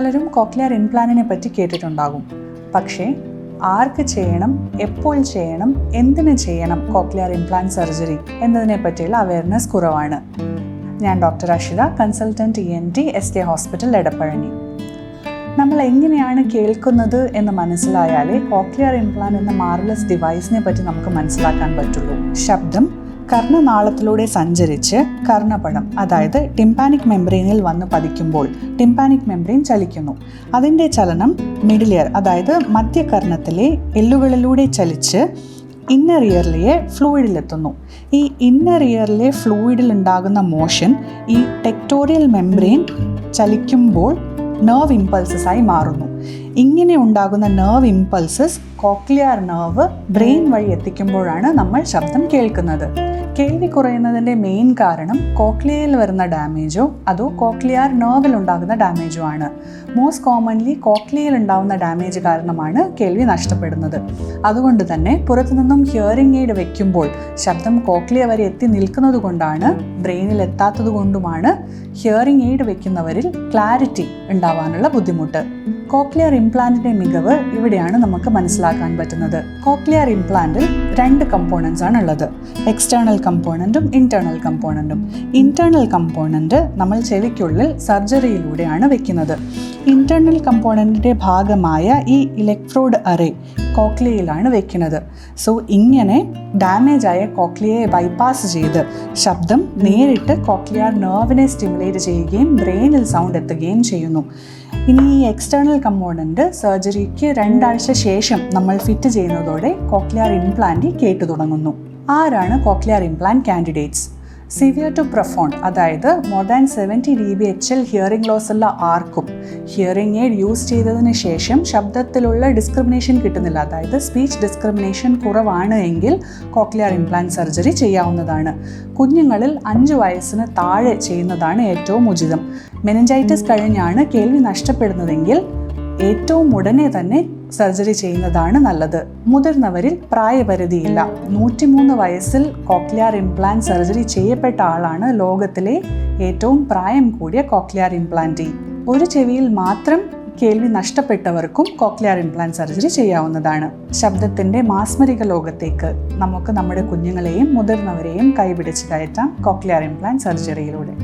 പലരും കോക്ലിയർ ഇംപ്ലാന്റിനെ പറ്റി കേട്ടിട്ടുണ്ടാകും. പക്ഷേ ആർക്ക് ചെയ്യണം, എപ്പോൾ ചെയ്യണം, എന്തിനു ചെയ്യണം കോക്ലിയർ ഇംപ്ലാന്റ് സർജറി എന്നതിനെ പറ്റിയുള്ള അവയർനെസ് കുറവാണ്. ഞാൻ doctor Ashitha, consultant ENT SK hospital Edappazhanji. നമ്മൾ എങ്ങനെയാണ് കേൾക്കുന്നത് എന്ന് മനസ്സിലായാലേ കോക്ലിയർ ഇംപ്ലാന്റ് എന്ന മാർവലസ് ഡിവൈസിനെ പറ്റി നമുക്ക് മനസ്സിലാക്കാൻ പറ്റുള്ളൂ. ശബ്ദം കർണനാളത്തിലൂടെ സഞ്ചരിച്ച് കർണപടം, അതായത് ടിംപാനിക് മെംബ്രെയിനിൽ വന്ന് പതിക്കുമ്പോൾ ടിംപാനിക് മെംബ്രെയിൻ ചലിക്കുന്നു. അതിൻ്റെ ചലനം മിഡിൽ ഇയർ, അതായത് മധ്യകർണത്തിലെ എല്ലുകളിലൂടെ ചലിച്ച് ഇന്നർ ഇയറിലെ ഫ്ലൂയിഡിലെത്തുന്നു. ഈ ഇന്നർ ഇയറിലെ ഫ്ലൂയിഡിൽ ഉണ്ടാകുന്ന മോഷൻ ഈ ടെക്ടോറിയൽ മെംബ്രെയിൻ ചലിക്കുമ്പോൾ നെർവ് ഇമ്പൾസസ് ആയി മാറുന്നു. ഇങ്ങനെ ഉണ്ടാകുന്ന nerve impulses cochlear nerve brain വഴി എത്തിക്കുമ്പോഴാണ് നമ്മൾ ശബ്ദം കേൾക്കുന്നത്. കേൾവി കുറയുന്നതിൻ്റെ മെയിൻ കാരണം കോക്ലിയയിൽ വരുന്ന ഡാമേജോ അതോ കോക്ലിയർ നെർവിൽ ഉണ്ടാകുന്ന ഡാമേജോ ആണ്. മോസ്റ്റ് കോമൺലി കോക്ലിയയിൽ ഉണ്ടാകുന്ന ഡാമേജ് കാരണമാണ് കേൾവി നഷ്ടപ്പെടുന്നത്. അതുകൊണ്ട് തന്നെ പുറത്തുനിന്നും ഹിയറിംഗ് എയ്ഡ് വെക്കുമ്പോൾ ശബ്ദം കോക്ലിയ വരെ എത്തി നിൽക്കുന്നത് കൊണ്ടാണ്, ബ്രെയിനിൽ എത്താത്തത് കൊണ്ടുമാണ് ഹിയറിംഗ് എയ്ഡ് വെക്കുന്നവരിൽ ക്ലാരിറ്റി ഉണ്ടാവാനുള്ള ബുദ്ധിമുട്ട്. കോക്ലിയർ ഇംപ്ലാന്റിന്റെ മികവ് ഇവിടെയാണ് നമുക്ക് മനസ്സിലാക്കാൻ പറ്റുന്നത്. കോക്ലിയർ ഇംപ്ലാന്റിൽ 2 കമ്പോണൻസ് ആണ് ഉള്ളത്, എക്സ്റ്റേണൽ കമ്പോണൻറ്റും ഇന്റേണൽ കമ്പോണൻറ്റും. ഇന്റേണൽ കമ്പോണൻറ്റ് നമ്മൾ ചെവിക്കുള്ളിൽ സർജറിയിലൂടെയാണ് വെക്കുന്നത്. ഇന്റേണൽ കമ്പോണൻറ്റിൻ്റെ ഭാഗമായ ഈ ഇലക്ട്രോഡ് അറേ കോക്ലിയയിലാണ് വെക്കുന്നത്. സോ ഇങ്ങനെ ഡാമേജ് ആയ കോക്ലിയയെ ബൈപ്പാസ് ചെയ്ത് ശബ്ദം നേരിട്ട് കോക്ലിയർ നെർവിനെ സ്റ്റിമുലേറ്റ് ചെയ്യുകയും ബ്രെയിനിൽ സൗണ്ട് എത്തുകയും ചെയ്യുന്നു. ഇനി ഈ എക്സ്റ്റേണൽ കമ്പോണൻറ്റ് സർജറിക്ക് 2 ആഴ്ച ശേഷം നമ്മൾ ഫിറ്റ് ചെയ്യുന്നതോടെ കോക്ലിയർ ഇംപ്ലാന്റ് കേട്ടു തുടങ്ങുന്നു. ആരാണ് cochlear implant candidates? Severe to profound, അതായത് more than 70 dBHL hearing loss ഉള്ള ആർക്കും ഹിയറിംഗ് എയ്ഡ് യൂസ് ചെയ്തതിന് ശേഷം ശബ്ദത്തിലുള്ള ഡിസ്ക്രിമിനേഷൻ കിട്ടുന്നില്ല, അതായത് സ്പീച്ച് ഡിസ്ക്രിമിനേഷൻ കുറവാണ് എങ്കിൽ കോക്ലിയർ ഇംപ്ലാന്റ് സർജറി ചെയ്യാവുന്നതാണ്. കുഞ്ഞുങ്ങളിൽ 5 വയസ്സിന് താഴെ ചെയ്യുന്നതാണ് ഏറ്റവും ഉചിതം. മെനിഞ്ചൈറ്റിസ് കഴിഞ്ഞാണ് കേൾവി നഷ്ടപ്പെടുന്നതെങ്കിൽ ഏറ്റവും ഉടനെ തന്നെ സർജറി ചെയ്യുന്നതാണ് നല്ലത്. മുതിർന്നവരിൽ പ്രായപരിധിയില്ല. 103 വയസ്സിൽ കോക്ലിയർ ഇംപ്ലാന്റ് സർജറി ചെയ്യപ്പെട്ട ആളാണ് ലോകത്തിലെ ഏറ്റവും പ്രായം കൂടിയ കോക്ലിയർ ഇംപ്ലാന്റി. ഒരു ചെവിയിൽ മാത്രം കേൾവി നഷ്ടപ്പെട്ടവർക്കും കോക്ലിയർ ഇംപ്ലാന്റ് സർജറി ചെയ്യാവുന്നതാണ്. ശബ്ദത്തിൻ്റെ മാസ്മരിക ലോകത്തേക്ക് നമുക്ക് നമ്മുടെ കുഞ്ഞുങ്ങളെയും മുതിർന്നവരെയും കൈപിടിച്ച് കയറ്റാം കോക്ലിയർ ഇംപ്ലാന്റ് സർജറിയിലൂടെ.